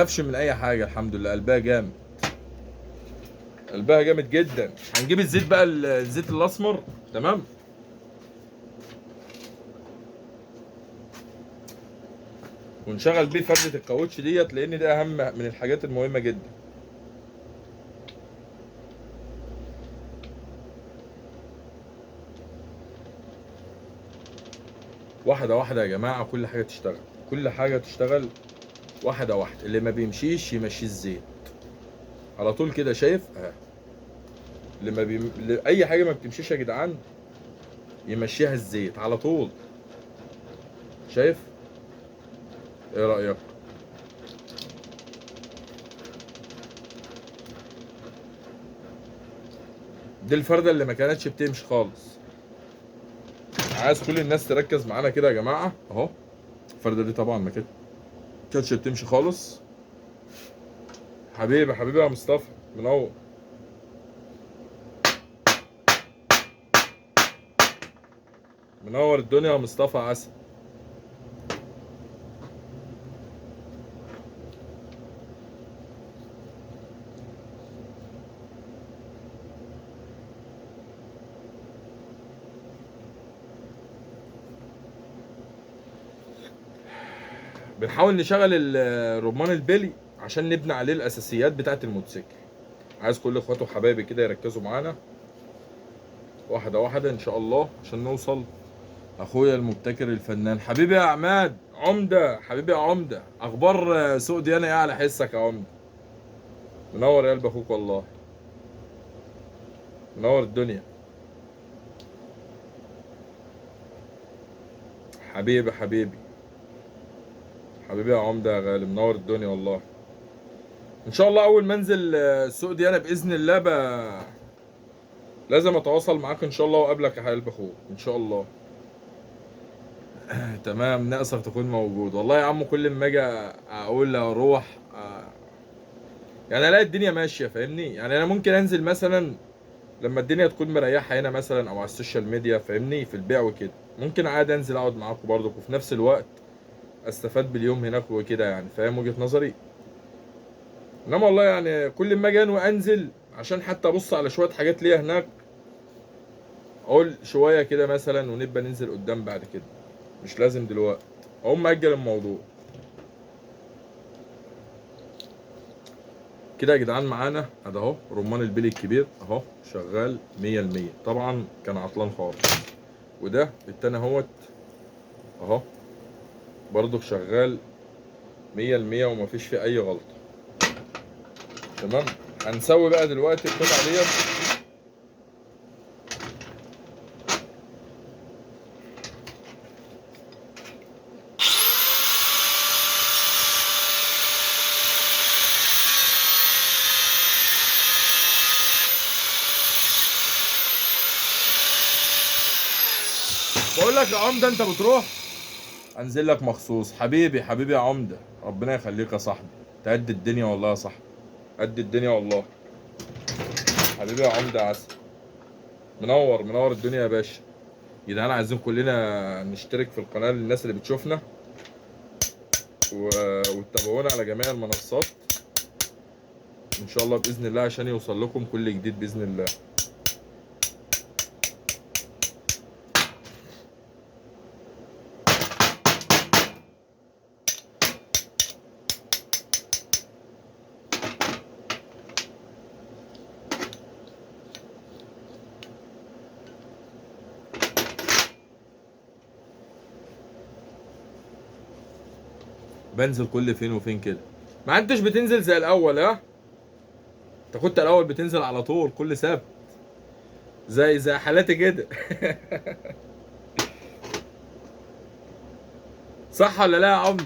تخافش من اي حاجه، الحمد لله. قلبها جامد، قلبها جامد جدا. هنجيب الزيت بقى، الزيت الاسمر. تمام. ونشغل بيه فردة الكاوتش ديت، لان ده اهم من الحاجات المهمه جدا. واحده واحده يا جماعه، كل حاجه تشتغل، كل حاجه تشتغل واحده واحده. اللي ما بيمشيش يمشي الزيت على طول كده، شايف؟ اللي ما اي حاجه ما بتمشيش يا جدعان يمشيها الزيت على طول. شايف؟ ايه رايك؟ دي الفرده اللي ما كانتش بتمشي خالص. عايز كل الناس تركز معانا كده يا جماعه. اهو الفرده دي طبعا ما كانتش بتمشي خالص. حبيبي حبيبي يا مصطفى، منور. منور الدنيا يا مصطفى عسل. بنحاول نشغل الرمان البلي عشان نبني عليه الاساسيات بتاعه الموتوسيكل. عايز كل اخواته وحبايبي كده يركزوا معانا واحده واحده ان شاء الله عشان نوصل. اخويا المبتكر الفنان حبيبي يا عماد عمده، حبيبي يا عمده. اخبار سوق ديانا ايه على حسك يا عمده؟ منور يا قلب اخوك والله، منور الدنيا. حبيبي حبيبي حبيبي يا عمده يا غالي، منور الدنيا والله. ان شاء الله اول ما انزل السوق ديانا باذن الله لازم اتواصل معاك ان شاء الله واقابلك يا قلب اخوك ان شاء الله. تمام، ناقصك تكون موجود والله يا عم. كل ما اجي اقول اروح يعني الاقي الدنيا ماشيه، فاهمني؟ يعني انا ممكن انزل مثلا لما الدنيا تكون مريحه هنا مثلا، او على السوشيال ميديا، فاهمني؟ في البيع وكده ممكن عادي انزل اقعد معاكم برضك، وفي نفس الوقت استفاد باليوم هناك وكده، يعني فاهم وجهه نظري؟ انما والله يعني كل ما اجي انوي انزل عشان حتى ابص على شويه حاجات ليا هناك، اقول شويه كده مثلا ونبقى ننزل قدام بعد كده، مش لازم دلوقتي. اقوم اجل الموضوع كده يا جدعان. معانا ادي اهو رمان البلي الكبير اهو شغال 100%. طبعا كان عطلان خالص. وده التاني اهوت اهو برضه شغال 100% ومفيش فيه اي غلطه. تمام. هنسوي بقى دلوقتي القطعه ديت. بقول لك يا عمده انت بتروح، انزل لك مخصوص. حبيبي حبيبي يا عمده، ربنا يخليك يا صاحبي. انت قد الدنيا والله يا صاحبي، قد الدنيا والله. حبيبي يا عمده عسل، منور منور الدنيا يا باشا. يا جدعان عايزين كلنا نشترك في القناه للناس اللي بتشوفنا وتتابعونا على جميع المنصات ان شاء الله باذن الله، عشان يوصل لكم كل جديد باذن الله. بنزل كل فين وفين كده. ما انتش بتنزل زي الاول، ها؟ انت كنت الاول بتنزل على طول كل سبت زي حالاتي كده. صح ولا لا يا عمده؟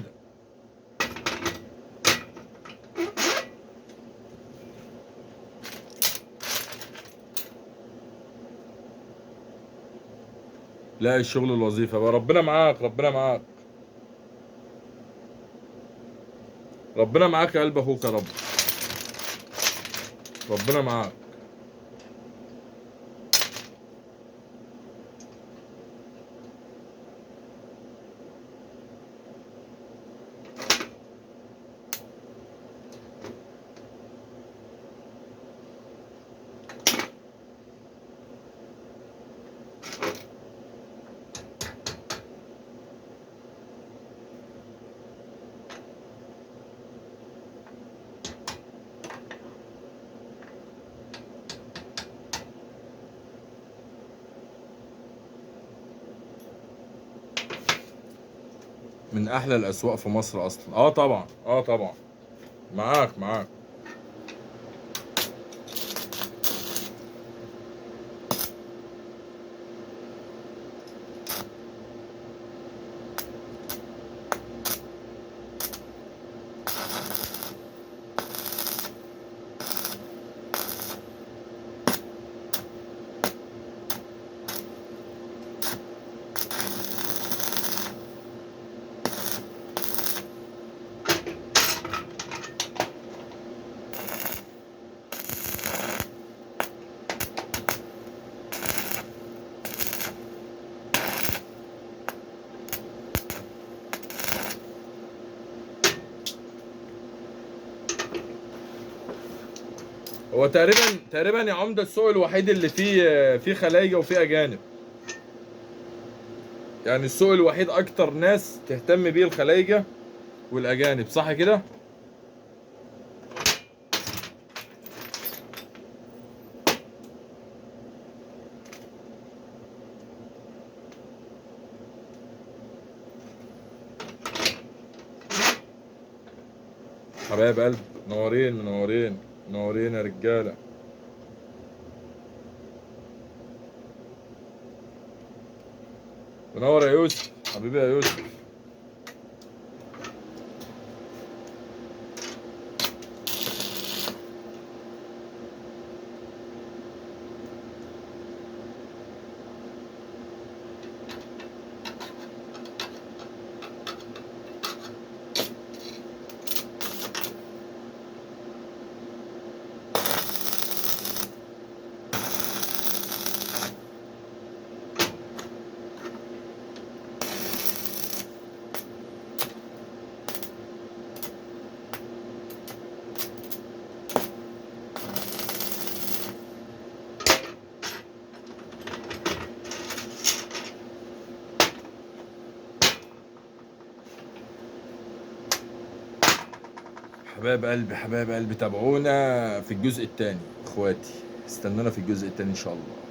لا الشغل الوظيفه بقى. ربنا معاك، ربنا معاك، ربنا معاك يا قلب اخوك يا رب. ربنا معاك. من احلى الاسواق في مصر اصلا. اه طبعا، اه طبعا. معاك. هو تقريبا يا عمده السوق الوحيد اللي فيه خلايجه وفيه اجانب. يعني السوق الوحيد اكتر ناس تهتم بيه الخلايجه والاجانب، صح كده؟ حبايب قلب، منورين يا رجاله. منور يا يوسف، حبيبي يا يوسف. حبايب قلبي تابعونا في الجزء الثاني اخواتي، استنونا في الجزء الثاني ان شاء الله.